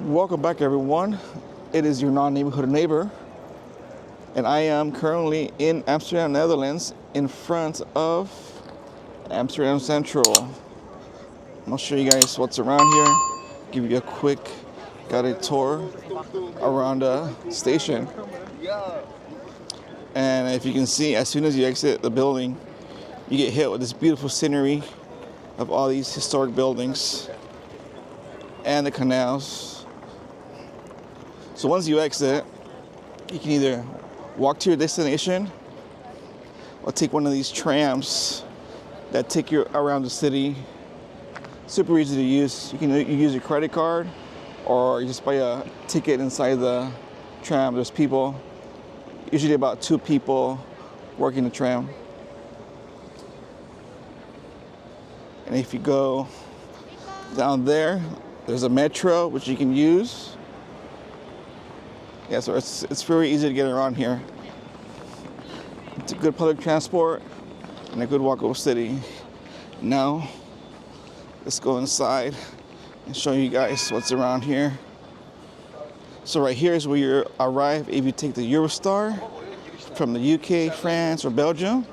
Welcome back, everyone. It is your non-neighborhood neighbor, and I am currently in Amsterdam, Netherlands, in front of Amsterdam Centraal. I'll show you guys what's around here, give you a quick guided tour around the station. And if you can see, as soon as you exit the building, you get hit with this beautiful scenery of all these historic buildings and the canals. So once you exit, you can either walk to your destination or take one of these trams that take you around the city. Super easy to use. You use your credit card or you just buy a ticket inside the tram. There's people, usually about 2 people working the tram. And if you go down there, there's a metro which you can use. Yeah, so it's very easy to get around here. It's a good public transport and a good walkable city. Now, let's go inside and show you guys what's around here. So right here is where you arrive if you take the Eurostar from the UK, France, or Belgium.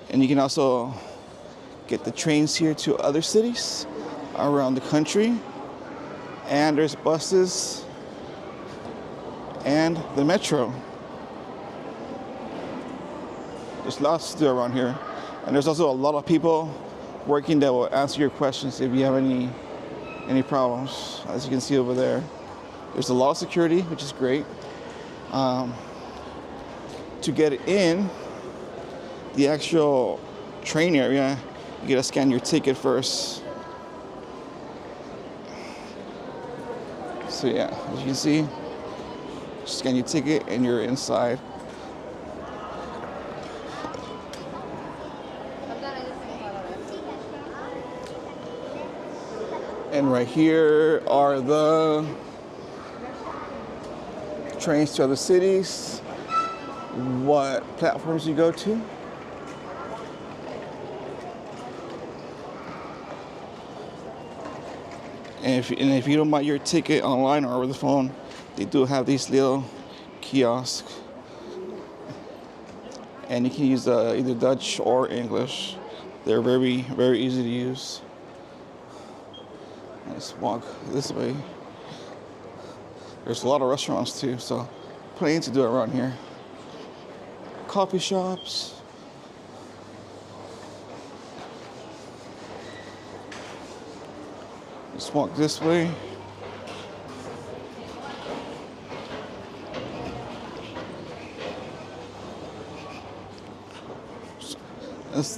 And you can also get the trains here to other cities around the country. And there's buses and the metro. There's lots to do around here. And there's also a lot of people working that will answer your questions if you have any problems. As you can see over there, there's a lot of security, which is great. To get in the actual train area, you gotta scan your ticket first. So yeah, as you can see, scan your ticket and you're inside. And right here are the trains to other cities, what platforms you go to. And if you don't buy your ticket online or over the phone, they do have these little kiosks. And you can use either Dutch or English. They're very, very easy to use. Let's walk this way. There's a lot of restaurants too, so plenty to do around here. Coffee shops. Let's walk this way.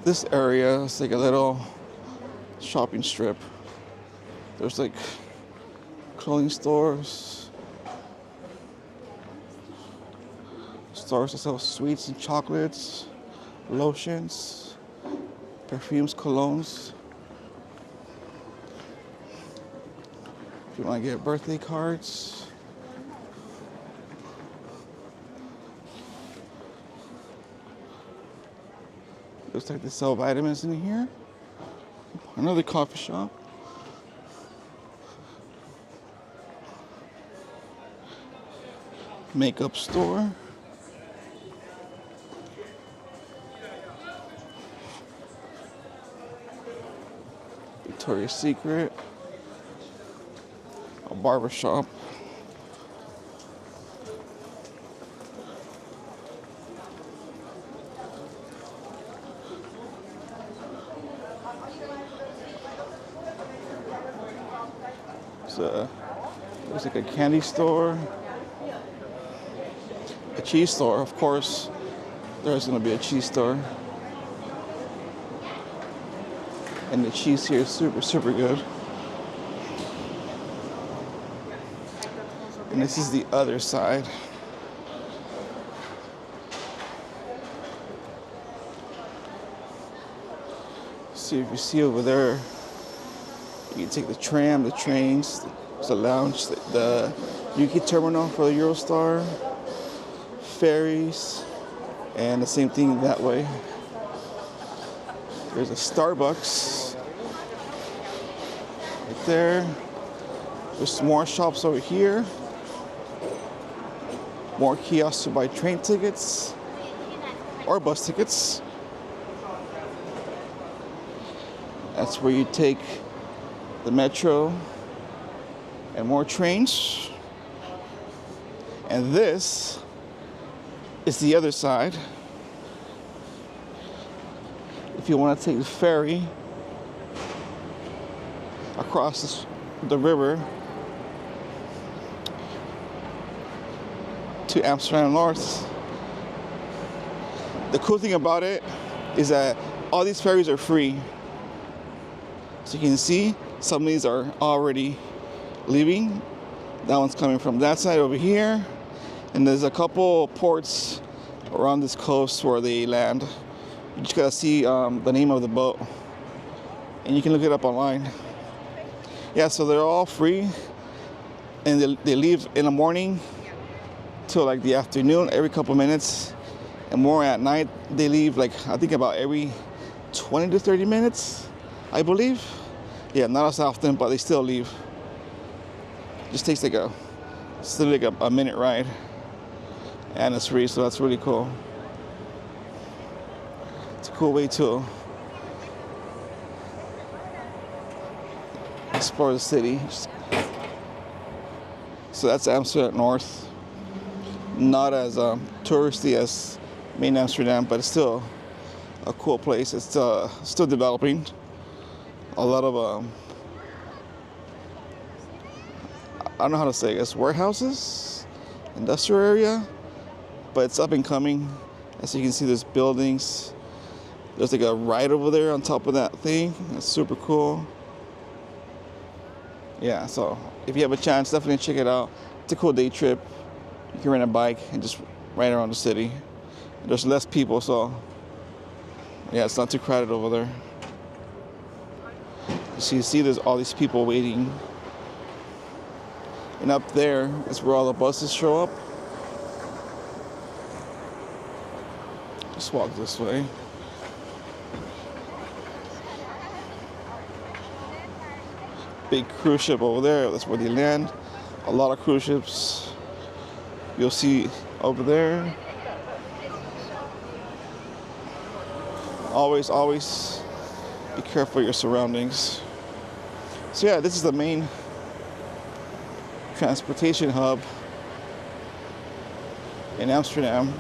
This area is like a little shopping strip. There's like clothing stores, stores that sell sweets and chocolates, lotions, perfumes, colognes. If you want to get birthday cards. Looks like they sell vitamins in here. Another coffee shop. Makeup store. Victoria's Secret. A barber shop. Looks like a candy store. A cheese store, of course. There's going to be a cheese store. And the cheese here is super, super good. And this is the other side. See if you see over there, you can take the tram, the trains, there's a lounge, the UK terminal for the Eurostar, ferries, and the same thing that way. There's a Starbucks right there. There's more shops over here. More kiosks to buy train tickets or bus tickets. That's where you take the metro and more trains. And this is the other side. If you want to take the ferry across the river to Amsterdam North. The cool thing about it is that all these ferries are free. So you can see some of these are already leaving. That one's coming from that side over here. And there's a couple ports around this coast where they land. You just gotta see the name of the boat. And you can look it up online. Yeah, so they're all free. And they leave in the morning till like the afternoon, every couple minutes. And more at night, they leave like, I think about every 20 to 30 minutes, I believe. Yeah, not as often, but they still leave. Just takes like it's like a minute ride. And it's free, so that's really cool. It's a cool way to explore the city. So that's Amsterdam North. Not as touristy as main Amsterdam, but it's still a cool place. It's still developing. A lot of I don't know how to say it. It's warehouses, industrial area, but it's up and coming. As you can see, there's buildings. There's like a ride over there on top of that thing. It's super cool. Yeah, so if you have a chance, definitely check it out. It's a cool day trip. You can rent a bike and just ride around the city. There's less people, so yeah, it's not too crowded over there. So you see there's all these people waiting. And up there is where all the buses show up. Just walk this way. Big cruise ship over there, that's where they land. A lot of cruise ships you'll see over there. Always be careful of your surroundings. So yeah, this is the main transportation hub in Amsterdam.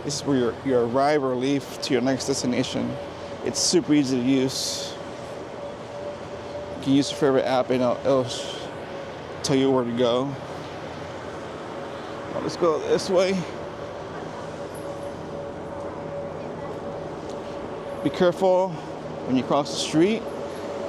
This is where you arrive or leave to your next destination. It's super easy to use. You can use your favorite app and it'll tell you where to go. Now let's go this way. Be careful when you cross the street.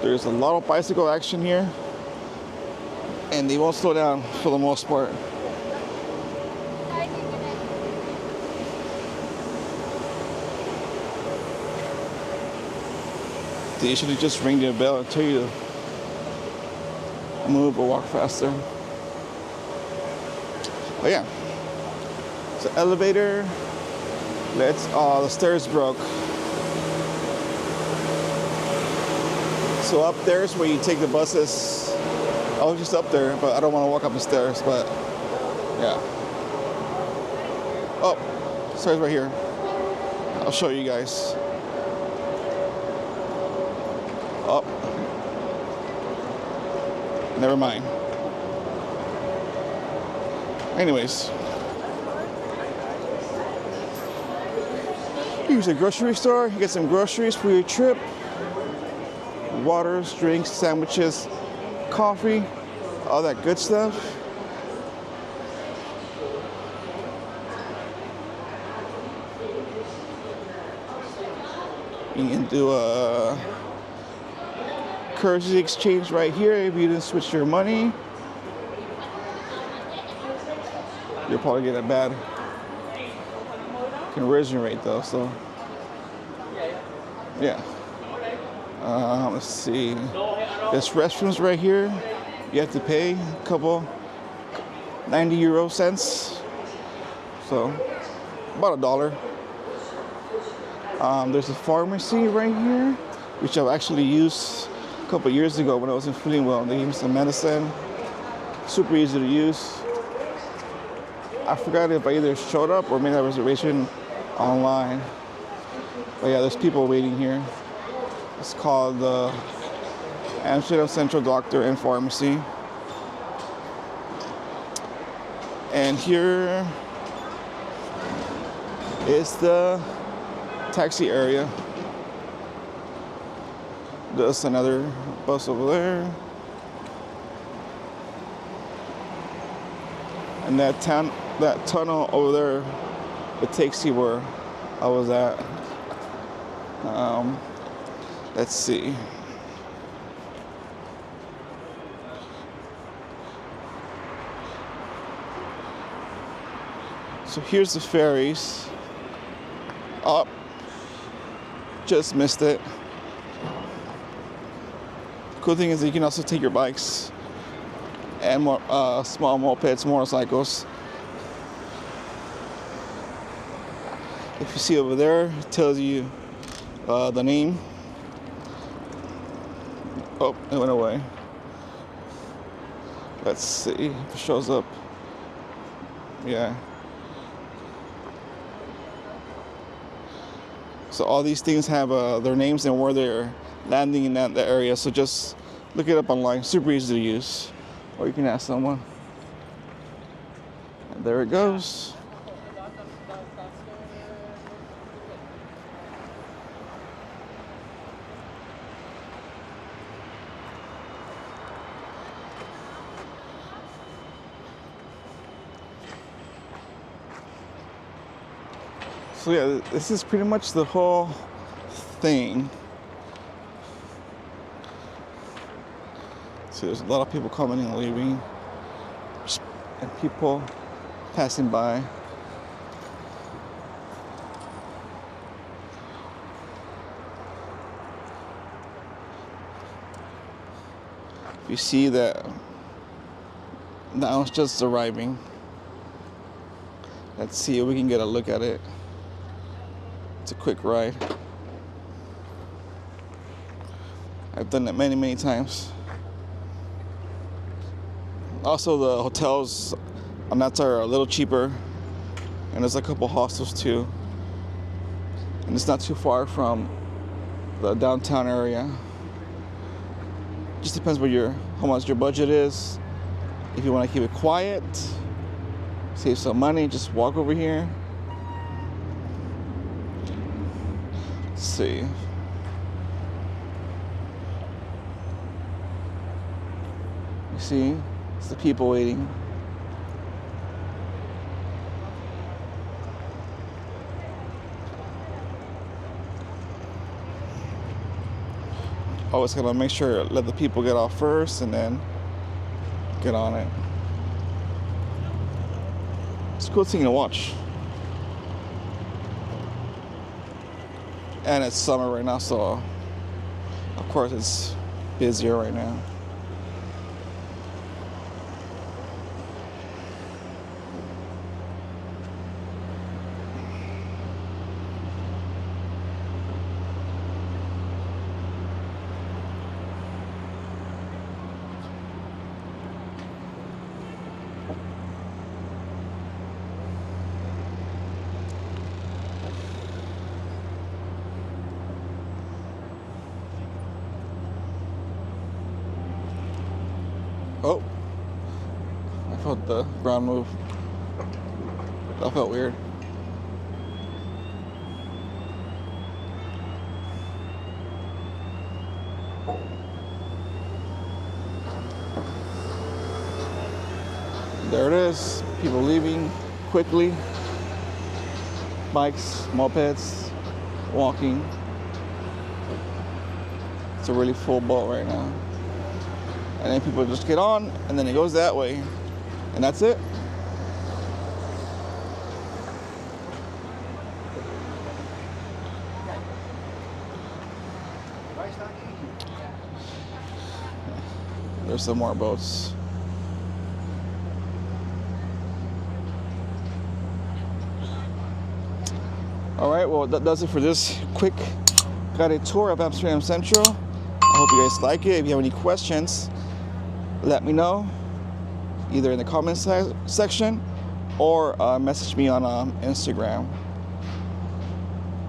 There's a lot of bicycle action here. And they won't slow down for the most part. They usually just ring their bell and tell you to move or walk faster. But yeah, it's an elevator. The stairs broke. So up there is where you take the buses. I was just up there, but I don't want to walk up the stairs, but yeah. Oh, stairs right here. I'll show you guys. Oh, never mind. Anyways, here's a grocery store. You get some groceries for your trip. Waters, drinks, sandwiches, coffee, all that good stuff. You can do a currency exchange right here if you didn't switch your money. You'll probably get a bad conversion rate though, so yeah. Let's see. There's restrooms right here. You have to pay a couple 90 euro cents. So about $1. There's a pharmacy right here, which I've actually used a couple years ago when I wasn't feeling well. They gave me some medicine. Super easy to use. I forgot if I either showed up or made a reservation online. But yeah, there's people waiting here. It's called the Amsterdam Central Doctor and Pharmacy. And here is the taxi area. There's another bus over there. And that tunnel over there, it takes you where I was at. Let's see. So here's the ferries. Oh, just missed it. Cool thing is that you can also take your bikes and more small mopeds, motorcycles. If you see over there, it tells you the name. Oh, it went away. Let's see if it shows up. Yeah. So all these things have their names and where they're landing in that area. So just look it up online. Super easy to use. Or you can ask someone. And there it goes. So yeah, this is pretty much the whole thing. So there's a lot of people coming and leaving, and people passing by. You see that now it's just arriving. Let's see if we can get a look at it. It's a quick ride. I've done it many, many times. Also, the hotels on that side are a little cheaper, and there's a couple hostels too. And it's not too far from the downtown area. Just depends how much your budget is. If you want to keep it quiet, save some money, just walk over here. Let's see. You see, it's the people waiting. Always gotta make sure, let the people get off first and then get on it. It's a cool thing to watch. And it's summer right now, so of course it's busier right now. Oh, I felt the ground move. That felt weird. There it is, people leaving quickly. Bikes, mopeds, walking. It's a really full boat right now. And then people just get on, and then it goes that way. And that's it. There's some more boats. All right, well, that does it for this quick guided tour of Amsterdam Central. I hope you guys like it. If you have any questions, let me know, either in the comment section or message me on Instagram.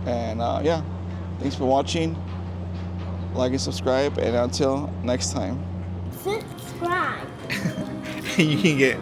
And yeah, thanks for watching. Like and subscribe, and until next time. Subscribe. You can get